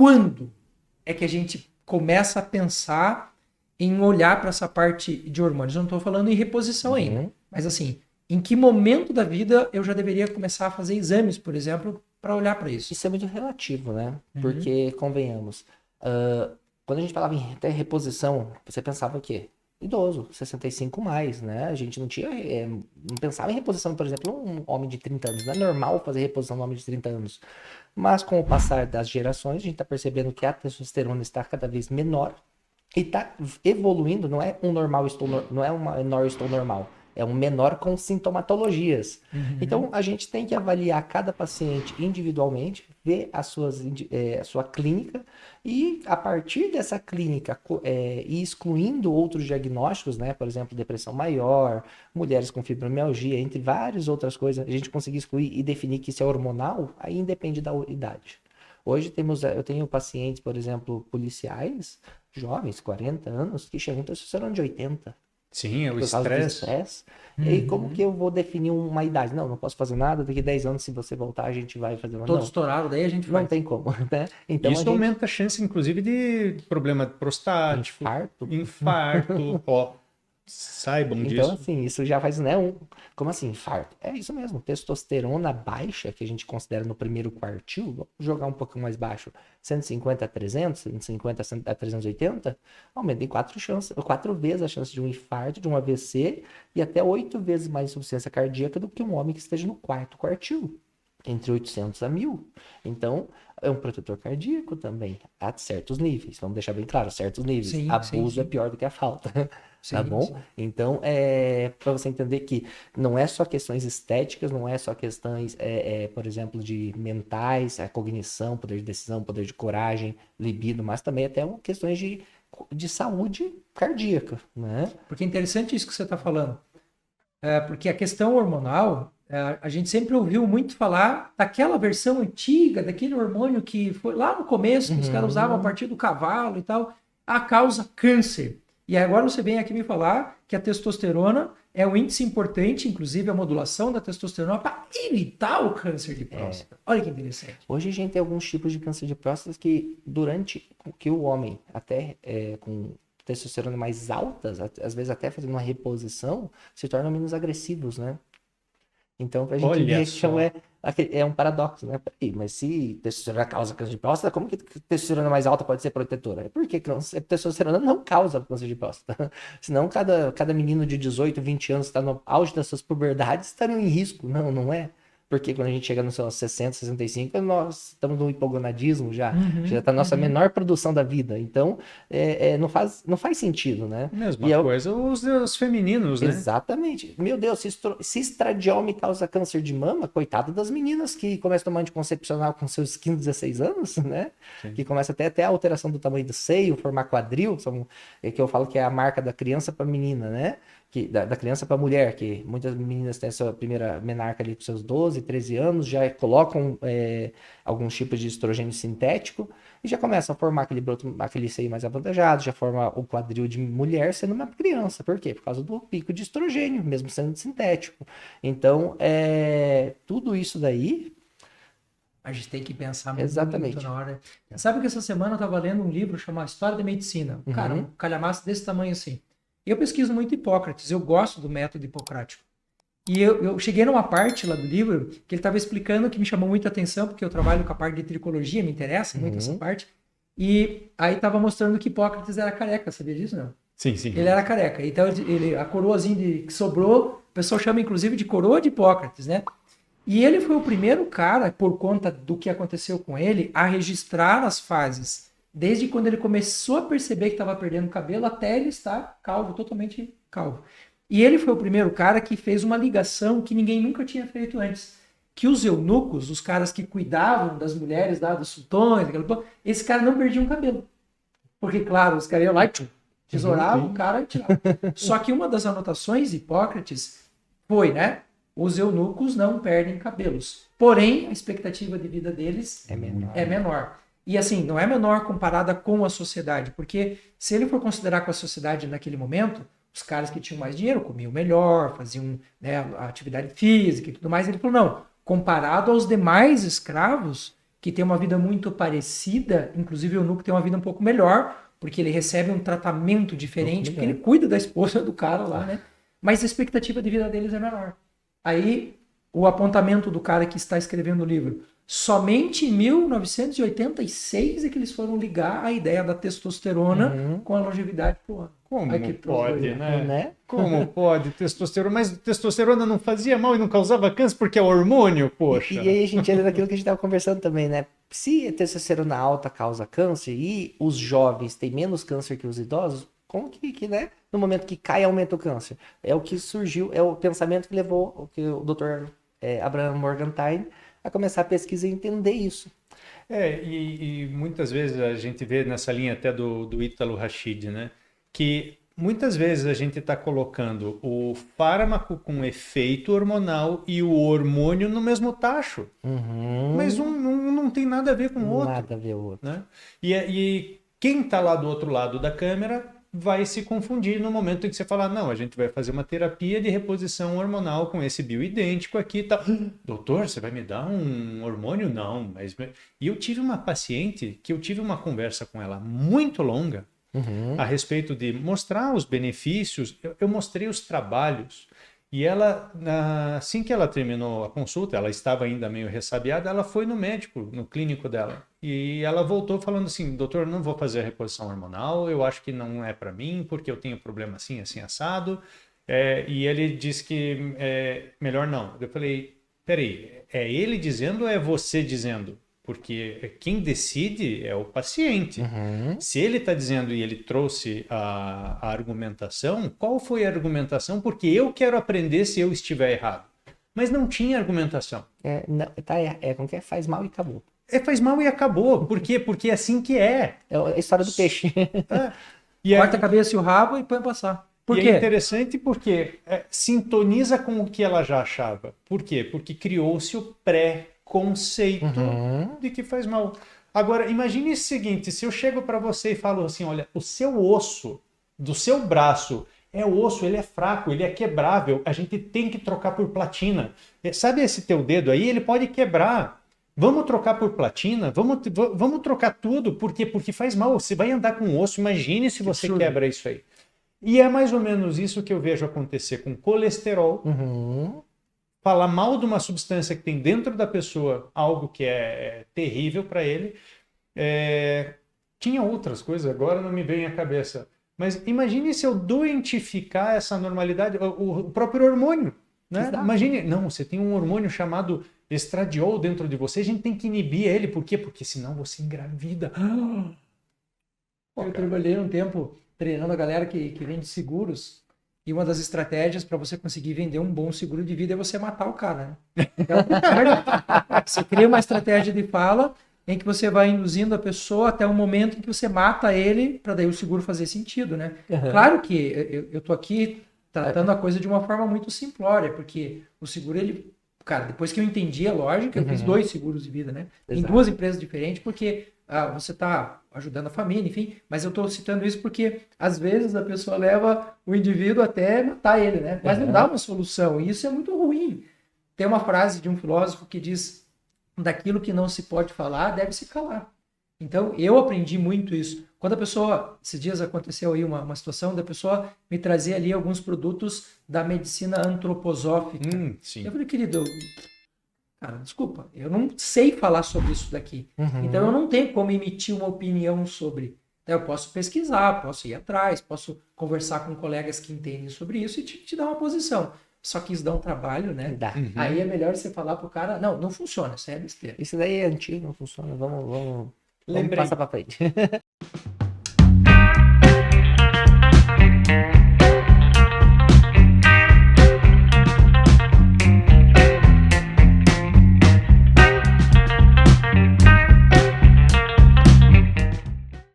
quando é que a gente começa a pensar em olhar para essa parte de hormônios? Eu não estou falando em reposição ainda, mas assim, em que momento da vida eu já deveria começar a fazer exames, por exemplo, para olhar para isso? Isso é muito relativo, né? Porque, convenhamos, quando a gente falava em até reposição, você pensava o quê? Idoso, 65 mais, né? A gente não tinha, não pensava em reposição, por exemplo, um homem de 30 anos. Não é normal fazer reposição no homem de 30 anos. Mas com o passar das gerações, a gente está percebendo que a testosterona está cada vez menor e está evoluindo. Não é um normal, não é um menor, estou normal. É um menor com sintomatologias. Então, a gente tem que avaliar cada paciente individualmente, ver a sua clínica e, a partir dessa clínica, ir excluindo outros diagnósticos, né? Por exemplo, depressão maior, mulheres com fibromialgia, entre várias outras coisas, a gente conseguir excluir e definir que isso é hormonal, aí independe da idade. Hoje eu tenho pacientes, por exemplo, policiais, jovens, 40 anos, que chegam a testosterona de 80. Sim, é o Por causa do estresse. estresse. E aí, como que eu vou definir uma idade? Não posso fazer nada, daqui 10 anos, se você voltar, a gente vai fazer uma... Todo Não, estourado, daí a gente não vai. tem como, né? Então, Isso aumenta a chance, inclusive, de problema prostático, infarto, ó. Saibam Então, disso. assim, isso já faz, né? Como assim, infarto? É isso mesmo, testosterona baixa, que a gente considera no primeiro quartil, vamos jogar um pouquinho mais baixo, 150 a 300, 150 a 380, aumenta em 4 vezes a chance de um infarto, de um AVC, e até 8 vezes mais insuficiência cardíaca do que um homem que esteja no quarto quartil. Entre 800 a 1000. Então, é um protetor cardíaco também, a certos níveis. Vamos deixar bem claro, certos níveis. Sim, Abuso sim. é pior do que a falta. Sim, Tá bom? sim. Então, para você entender que não é só questões estéticas, não é só questões, por exemplo, de mentais, a cognição, poder de decisão, poder de coragem, libido, mas também até questões de saúde cardíaca, né? Porque é interessante isso que você está falando. Porque a questão hormonal, a gente sempre ouviu muito falar daquela versão antiga, daquele hormônio que foi lá no começo, que os caras usavam a partir do cavalo e tal, a causa câncer. E agora você vem aqui me falar que a testosterona é um índice importante, inclusive a modulação da testosterona, para evitar o câncer de próstata. Olha que interessante. Hoje a gente tem alguns tipos de câncer de próstata que durante que o homem, até com testosterona mais altas, às vezes até fazendo uma reposição, se tornam menos agressivos, né? Então a gente vê que é um paradoxo, né? Peraí, mas se testosterona causa câncer de próstata, como que testosterona mais alta pode ser protetora? É porque testosterona não causa câncer de próstata. Senão cada menino de 18, 20 anos que está no auge das suas puberdades estaria em risco. Não é. Porque quando a gente chega nos seus 60, 65, nós estamos no hipogonadismo já. Já está a nossa menor produção da vida. Então, não faz sentido, né? Mesma coisa os femininos, né? Exatamente. Meu Deus, se estradiol causa câncer de mama, coitado das meninas que começam a tomar anticoncepcional com seus 15, 16 anos, né? Sim. Que começa até a alteração do tamanho do seio, formar quadril, que eu falo que é a marca da criança para menina, né? Da criança para mulher, que muitas meninas têm a sua primeira menarca ali com seus 12, 13 anos, já colocam alguns tipos de estrogênio sintético e já começam a formar aquele seio mais avantajado, já forma o quadril de mulher sendo uma criança. Por quê? Por causa do pico de estrogênio, mesmo sendo sintético. Então, tudo isso daí... A gente tem que pensar muito na hora. Sabe que essa semana eu estava lendo um livro chamado História da Medicina. Cara, um calhamaço desse tamanho assim. Eu pesquiso muito Hipócrates, eu gosto do método hipocrático. E eu cheguei numa parte lá do livro que ele estava explicando que me chamou muita atenção, porque eu trabalho com a parte de tricologia, me interessa muito essa parte. E aí estava mostrando que Hipócrates era careca, sabia disso, não? Sim, sim. Ele era careca. Então, a coroazinha que sobrou, o pessoal chama inclusive de coroa de Hipócrates, né? E ele foi o primeiro cara, por conta do que aconteceu com ele, a registrar as fases. Desde quando ele começou a perceber que estava perdendo cabelo até ele estar calvo, totalmente calvo. E ele foi o primeiro cara que fez uma ligação que ninguém nunca tinha feito antes. Que os eunucos, os caras que cuidavam das mulheres lá, dos sultões, esse cara não perdiam cabelo. Porque, claro, os caras iam lá e tesouravam o cara e tiravam. Só que uma das anotações de Hipócrates foi, né? Os eunucos não perdem cabelos. Porém, a expectativa de vida deles é menor. E assim, não é menor comparada com a sociedade, porque se ele for considerar com a sociedade naquele momento, os caras que tinham mais dinheiro comiam melhor, faziam, né, a atividade física e tudo mais, ele falou, não, comparado aos demais escravos, que tem uma vida muito parecida, inclusive o eunuco tem uma vida um pouco melhor, porque ele recebe um tratamento diferente, porque ele cuida da esposa do cara lá, né? Mas a expectativa de vida deles é menor. Aí, o apontamento do cara que está escrevendo o livro. Somente em 1986 é que eles foram ligar a ideia da testosterona com a longevidade pro ano. Como pode, né? Como pode testosterona? Mas testosterona não fazia mal e não causava câncer porque é hormônio, poxa. E aí a gente entra naquilo que a gente estava conversando também, né? Se a testosterona alta causa câncer e os jovens têm menos câncer que os idosos, como que né? No momento que cai, aumenta o câncer. É o que surgiu, é o pensamento que levou o Dr. Abraham Morgenthau a começar a pesquisa e entender isso. E muitas vezes a gente vê nessa linha até do Ítalo Rachid, né? Que muitas vezes a gente está colocando o fármaco com efeito hormonal e o hormônio no mesmo tacho. Mas um não tem nada a ver com o outro. Nada a ver o outro. Né? E quem está lá do outro lado da câmera vai se confundir no momento em que você falar, não, a gente vai fazer uma terapia de reposição hormonal com esse bioidêntico aqui e tal. Doutor, você vai me dar um hormônio? Não. E eu tive uma paciente que eu tive uma conversa com ela muito longa, a respeito de mostrar os benefícios, eu mostrei os trabalhos, e ela, assim que ela terminou a consulta, ela estava ainda meio ressabiada, ela foi no médico, no clínico dela, e ela voltou falando assim, doutor, não vou fazer a reposição hormonal, eu acho que não é para mim, porque eu tenho problema assim, assim, assado, e ele disse que melhor não. Eu falei, peraí, é ele dizendo ou é você dizendo? Porque quem decide é o paciente. Se ele está dizendo e ele trouxe a argumentação, qual foi a argumentação? Porque eu quero aprender se eu estiver errado. Mas não tinha argumentação. Como que é? Faz mal e acabou. Faz mal e acabou. Por quê? Porque é assim que é. É a história do peixe. Corta a cabeça e o rabo e põe passar. Por quê? É interessante porque sintoniza com o que ela já achava. Por quê? Porque criou-se o pré-conceito de que faz mal. Agora, imagine o seguinte, se eu chego para você e falo assim, olha, o seu osso do seu braço é osso, ele é fraco, ele é quebrável, a gente tem que trocar por platina. Sabe esse teu dedo aí? Ele pode quebrar. Vamos trocar por platina? Vamos trocar tudo. Por quê? Porque faz mal. Você vai andar com osso, imagine se você quebra isso aí. E é mais ou menos isso que eu vejo acontecer com colesterol. Falar mal de uma substância que tem dentro da pessoa, algo que é terrível para ele. Tinha outras coisas, agora não me vem à cabeça. Mas imagine se eu doentificar essa normalidade, o próprio hormônio. Né? Imagine, não, você tem um hormônio chamado estradiol dentro de você, a gente tem que inibir ele. Por quê? Porque senão você engravida. Eu trabalhei um tempo treinando a galera que vende seguros. E uma das estratégias para você conseguir vender um bom seguro de vida é você matar o cara. Né? Então, você cria uma estratégia de fala em que você vai induzindo a pessoa até o momento em que você mata ele, para daí o seguro fazer sentido. Né? Claro que eu estou aqui tratando a coisa de uma forma muito simplória, porque o seguro, ele... Cara, depois que eu entendi a lógica, eu fiz 2 seguros de vida, né? Em 2 empresas diferentes, porque você está ajudando a família, enfim. Mas eu estou citando isso porque, às vezes, a pessoa leva o indivíduo até matar ele, né? Mas não dá uma solução. E isso é muito ruim. Tem uma frase de um filósofo que diz: daquilo que não se pode falar, deve se calar. Então, eu aprendi muito isso. Quando a pessoa, esses dias aconteceu aí uma situação da pessoa me trazer ali alguns produtos da medicina antroposófica. Sim. Eu falei, querido, cara, desculpa, eu não sei falar sobre isso daqui. Então, eu não tenho como emitir uma opinião sobre. Então, eu posso pesquisar, posso ir atrás, posso conversar com colegas que entendem sobre isso e te dar uma posição. Só que isso dá um trabalho, né? Aí é melhor você falar pro cara, não funciona, isso é besteira. Isso daí é antigo, não funciona, vamos Lembrei. passar pra frente.